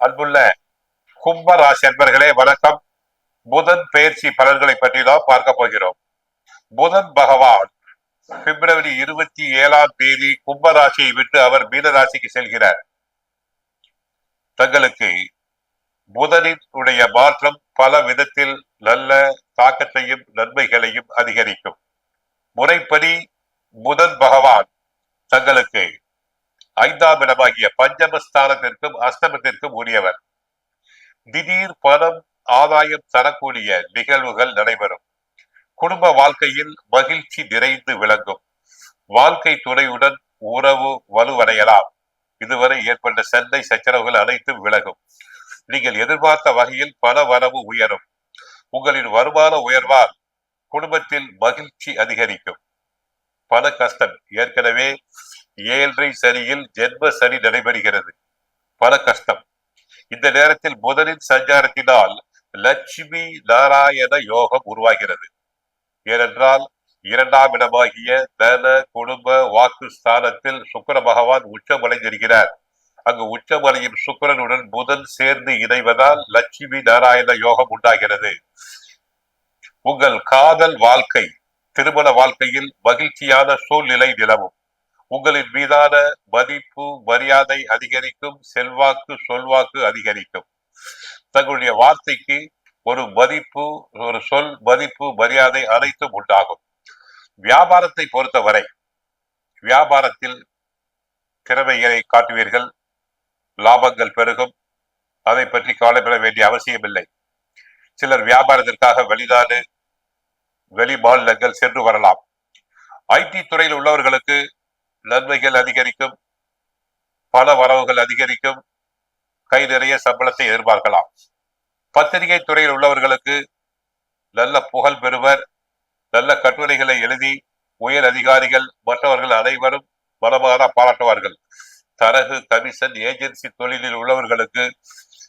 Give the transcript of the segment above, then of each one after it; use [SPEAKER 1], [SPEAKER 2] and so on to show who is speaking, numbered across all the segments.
[SPEAKER 1] அன்புள்ள கும்ப ராசி அன்பர்களே வணக்கம். புதன் பெயர்ச்சி பலன்களை பற்றி தான் பார்க்க போகிறோம். புதன் பகவான் பிப்ரவரி 27 கும்ப ராசியை விட்டு அவர் மீன ராசிக்கு செல்கிறார். தங்களுக்கு புதனின் உடைய மாற்றம் பல விதத்தில் நல்ல தாக்கத்தையும் நன்மைகளையும் அதிகரிக்கும். முறைப்படி புதன் பகவான் தங்களுக்கு 5ஆம் இடமாகிய பஞ்சமஸ்தானத்திற்கும் அஷ்டமத்திற்கும் உரியவர். திடீர் பணம் ஆதாயம் தரக்கூடிய நிகழ்வுகள் நடைபெறும். குடும்ப வாழ்க்கையில் மகிழ்ச்சி நிறைந்து விளங்கும். வாழ்க்கை துணையுடன் உறவு வலுவடையலாம். இதுவரை ஏற்பட்ட சண்டை சச்சரவுகள் அனைத்தும் விலகும். நீங்கள் எதிர்பார்த்த வகையில் பண வரவு உயரும். உங்களின் வருமான உயர்வால் குடும்பத்தில் மகிழ்ச்சி அதிகரிக்கும். பண கஷ்டம் ஏற்கனவே 7.5 சனியில் ஜென்ம சனி நடைபெறுகிறது. பண கஷ்டம். இந்த நேரத்தில் புதனின் சஞ்சாரத்தினால் லட்சுமி நாராயண யோகம் உருவாகிறது. ஏனென்றால் 2ஆம் இடமாகிய தன குடும்ப வாக்கு ஸ்தானத்தில் சுக்கிர பகவான் உச்சமடைந்திருக்கிறார். அங்கு உச்சமடையும் சுக்கிரனுடன் புதன் சேர்ந்து இணைவதால் லட்சுமி நாராயண யோகம் உண்டாகிறது. உங்கள் காதல் வாழ்க்கை திருமண வாழ்க்கையில் மகிழ்ச்சியான சூழ்நிலை நிலவும். உங்களின் மீதான மதிப்பு மரியாதை அதிகரிக்கும். செல்வாக்கு சொல்வாக்கு அதிகரிக்கும். தங்களுடைய வார்த்தைக்கு ஒரு மதிப்பு, ஒரு சொல் மதிப்பு மரியாதை அனைத்தும் உண்டாகும். வியாபாரத்தை பொறுத்தவரை வியாபாரத்தில் திறமைகளை காட்டுவீர்கள். லாபங்கள் பெருகும். அதை பற்றி கவலைப்பட வேண்டிய அவசியமில்லை. சிலர் வியாபாரத்திற்காக வெளிநாடு வெளி மாநிலங்கள் சென்று வரலாம். ஐடி துறையில் உள்ளவர்களுக்கு நன்மைகள் அதிகரிக்கும். பண வரவுகள் அதிகரிக்கும். கை நிறைய சம்பளத்தை எதிர்பார்க்கலாம். பத்திரிகை துறையில் உள்ளவர்களுக்கு நல்ல புகழ் பெறுவர். நல்ல கட்டுரைகளை எழுதி உயர் அதிகாரிகள் மற்றவர்கள் அனைவரும் மனமாற பாராட்டுவார்கள். தரகு கமிஷன் ஏஜென்சி தொழிலில் உள்ளவர்களுக்கு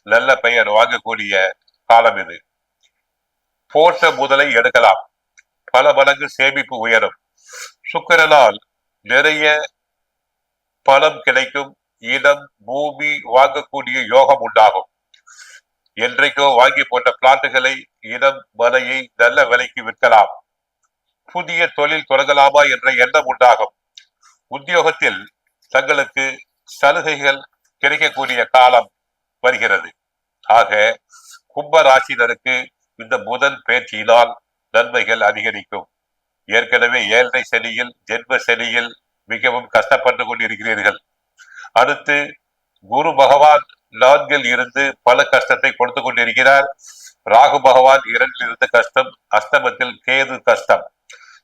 [SPEAKER 1] நல்ல பெயர் வாங்கக்கூடிய காலம் இது. போட்ட முதலை எடுக்கலாம். பல மடங்கு சேமிப்பு உயரும். சுக்கிரனால் நிறைய பணம் கிடைக்கும். இடம் பூமி வாங்கக்கூடிய யோகம் உண்டாகும். என்றைக்கோ வாங்கி போட்ட பிளாட்டுகளை இடம் மனையை நல்ல விலைக்கு விற்கலாம். புதிய தொழில் தொடங்கலாமா என்ற எண்ணம் உண்டாகும். உத்தியோகத்தில் தங்களுக்கு சலுகைகள் கிடைக்கக்கூடிய காலம் வருகிறது. ஆக கும்ப ராசினருக்கு இந்த புதன் பேச்சினால் நன்மைகள் அதிகரிக்கும். ஏற்கனவே 7.5 சனியில் ஜென்ம சனியில் மிகவும் கஷ்டப்பட்டு கொண்டிருக்கிறீர்கள். அடுத்து குரு பகவான் 4ல் இருந்து பல கஷ்டத்தை கொடுத்து கொண்டிருக்கிறார். ராகு பகவான் 2ல் இருந்து கஷ்டம். அஷ்டமத்தில் கேது கஷ்டம்.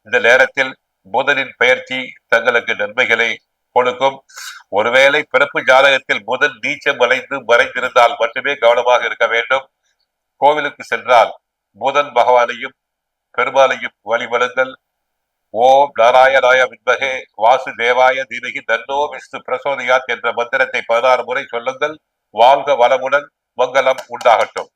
[SPEAKER 1] இந்த நேரத்தில் புதனின் பெயர்ச்சி தங்களுக்கு நன்மைகளை கொடுக்கும். ஒருவேளை பிறப்பு ஜாதகத்தில் புதன் நீச்சம் அடைந்து மறைந்திருந்தால் மட்டுமே கவனமாக இருக்க வேண்டும். கோவிலுக்கு சென்றால் புதன் பகவானையும் பெருமாளையும் வழிபடுங்கள். ஓம் நாராயணாய வித்மகே வாசுதேவாய தீமகி தன்னோ விஷ்ணு பிரசோதயாத் என்ற மந்திரத்தை 16 முறை சொல்லுங்கள். வாழ்க வளமுடன், மங்களம் உண்டாகட்டும்.